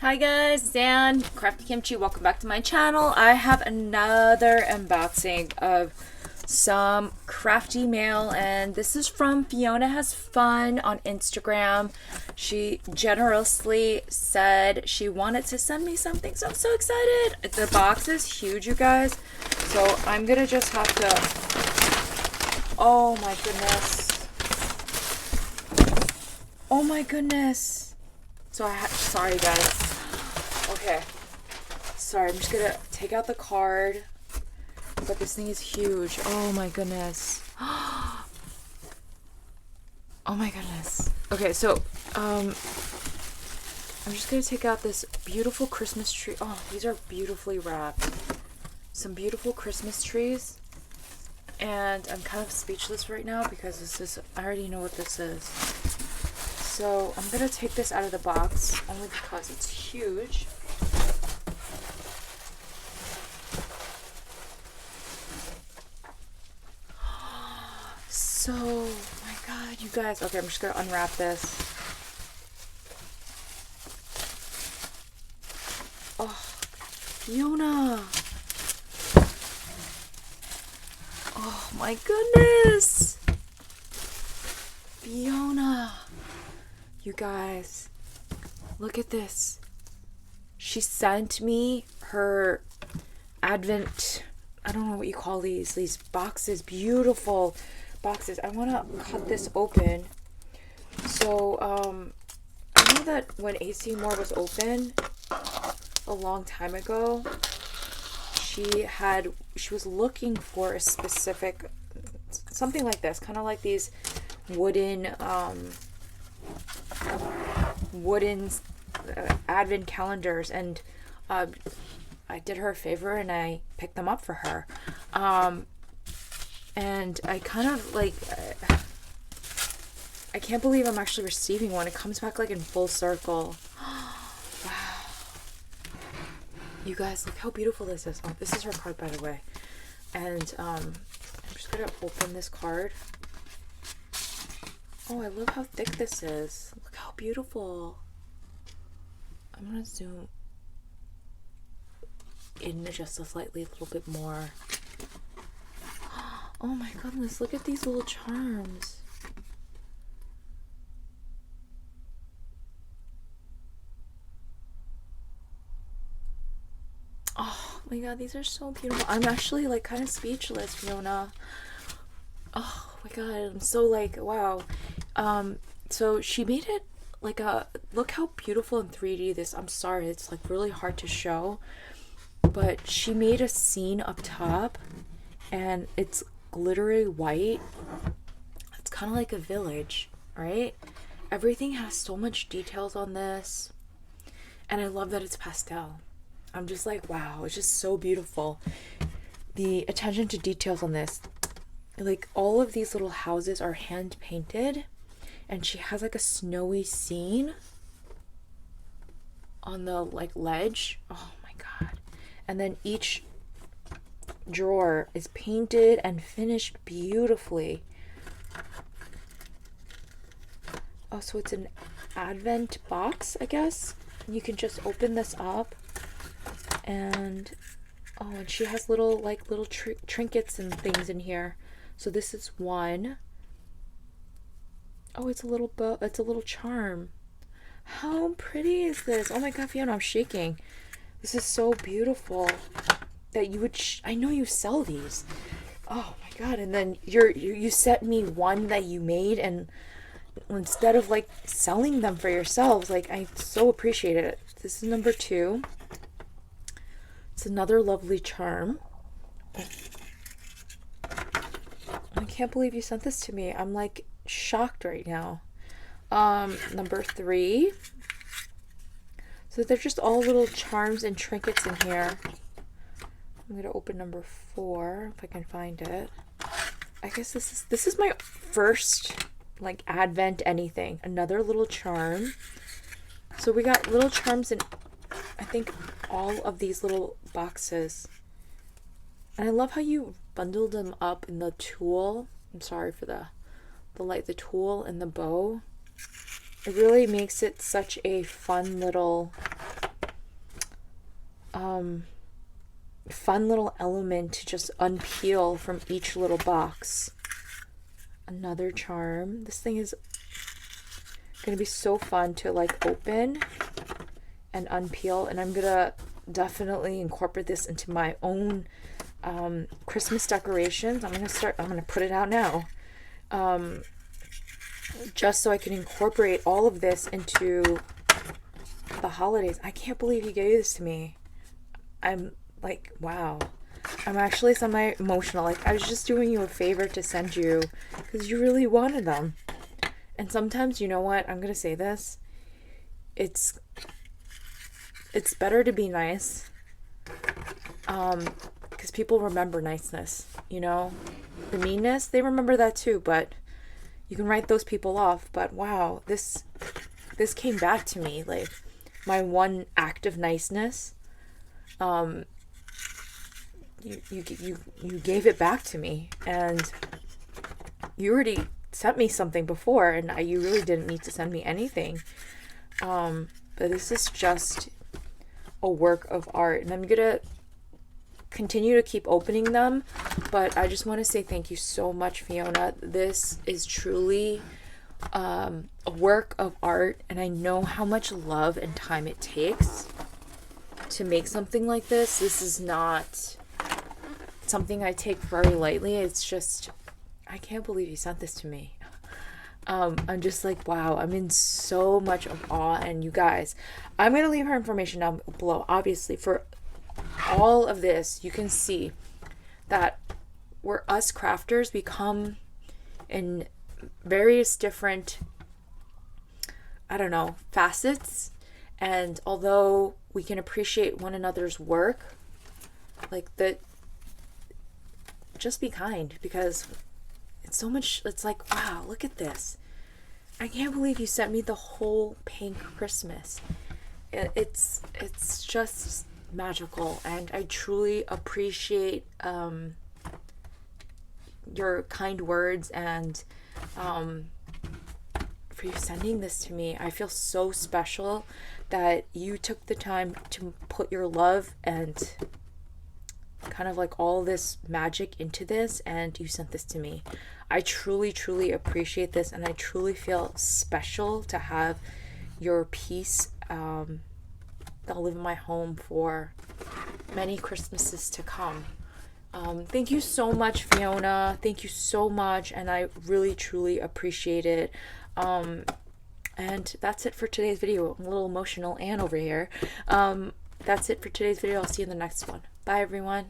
Hi guys, it's Dan, Crafty Kimchi. Welcome back to my channel. I have another unboxing of some crafty mail, and this is from Fiona Has Fun on Instagram. She generously said she wanted to send me something, so I'm so excited. The box is huge, you guys, so I'm gonna just have to... Oh my goodness. Oh my goodness. So sorry guys. Okay. Sorry, I'm just gonna take out the card. But this thing is huge. Oh my goodness. Oh my goodness. Okay, so I'm just gonna take out this beautiful Christmas tree. Oh, these are beautifully wrapped. Some beautiful Christmas trees. And I'm kind of speechless right now because this is, I already know what this is. So I'm gonna take this out of the box only because it's huge. So, my God, you guys. Okay, I'm just gonna unwrap this. Oh, Fiona. Oh my goodness. Fiona. You guys, look at this. She sent me her Advent, I don't know what you call these boxes, beautiful boxes. I want to cut this open. So, I know that when AC Moore was open a long time ago, she was looking for a specific, something like this, kind of like these wooden advent calendars, and I did her a favor and I picked them up for her, and I kind of like, I can't believe I'm actually receiving one. It comes back like in full circle. Wow, you guys, look how beautiful this is. Oh, this is her card, by the way. And I'm just gonna open this card. Oh, I love how thick this is. Look how beautiful. I'm gonna zoom in just a little bit more. Oh my goodness, look at these little charms. Oh my God, these are so beautiful. I'm actually like kind of speechless, Fiona. Oh my God, I'm so like, wow. So she made it like a, look how beautiful in 3D this, I'm sorry, it's like really hard to show, but she made a scene up top and it's glittery white. It's kind of like a village, right? Everything has so much details on this, and I love that it's pastel. I'm just like, wow, it's just so beautiful. The attention to details on this, like all of these little houses are hand painted, and she has like a snowy scene on the like ledge. Oh my God. And then each drawer is painted and finished beautifully. Oh, so it's an advent box, I guess. You can just open this up, and oh, and she has little trinkets and things in here. So this is one. Oh, it's a little bow. It's a little charm. How pretty is this? Oh my God, Fiona, I'm shaking. This is so beautiful. That you would, I know you sell these. Oh my God. And then you sent me one that you made, and instead of like selling them for yourselves, like I so appreciate it. This is number 2. It's another lovely charm. I can't believe you sent this to me. I'm like shocked right now. Number 3. So they're just all little charms and trinkets in here. I'm gonna open number 4 if I can find it. I guess this is my first like advent anything. Another little charm. So we got little charms in, I think, all of these little boxes. And I love how you bundled them up in the tulle. I'm sorry for the tulle and the bow. It really makes it such a fun little fun little element to just unpeel from each little box. Another charm. This thing is gonna be so fun to like open and unpeel, and I'm gonna definitely incorporate this into my own Christmas decorations. I'm gonna put it out now, just so I can incorporate all of this into the holidays. I can't believe you gave this to me. I'm like, wow. I'm actually semi-emotional. Like, I was just doing you a favor to send you because you really wanted them. And sometimes, you know what? I'm going to say this. It's better to be nice. Because people remember niceness, you know? The meanness, they remember that too, but you can write those people off. But wow, this came back to me. Like, my one act of niceness. You gave it back to me, and you already sent me something before, and you really didn't need to send me anything. But this is just a work of art, and I'm gonna continue to keep opening them. But I just want to say thank you so much, Fiona. This is truly a work of art, and I know how much love and time it takes to make something like this. This is not something I take very lightly. It's just, I can't believe you sent this to me. I'm just like, wow, I'm in so much of awe. And you guys, I'm going to leave her information down below. Obviously, for all of this, you can see that we're us crafters. We come in various different, I don't know, facets. And although we can appreciate one another's work, like that, just be kind, because it's so much. It's like, wow, look at this. I can't believe you sent me the whole pink Christmas. It's just magical, and I truly appreciate your kind words, and for you sending this to me. I feel so special that you took the time to put your love and kind of like all this magic into this, and you sent this to me. I truly, truly appreciate this, and I truly feel special to have your piece that'll live in my home for many Christmases to come. Thank you so much, Fiona. Thank you so much, and I really, truly appreciate it. And that's it for today's video. I'm a little emotional and over here. That's it for today's video. I'll see you in the next one. Bye, everyone.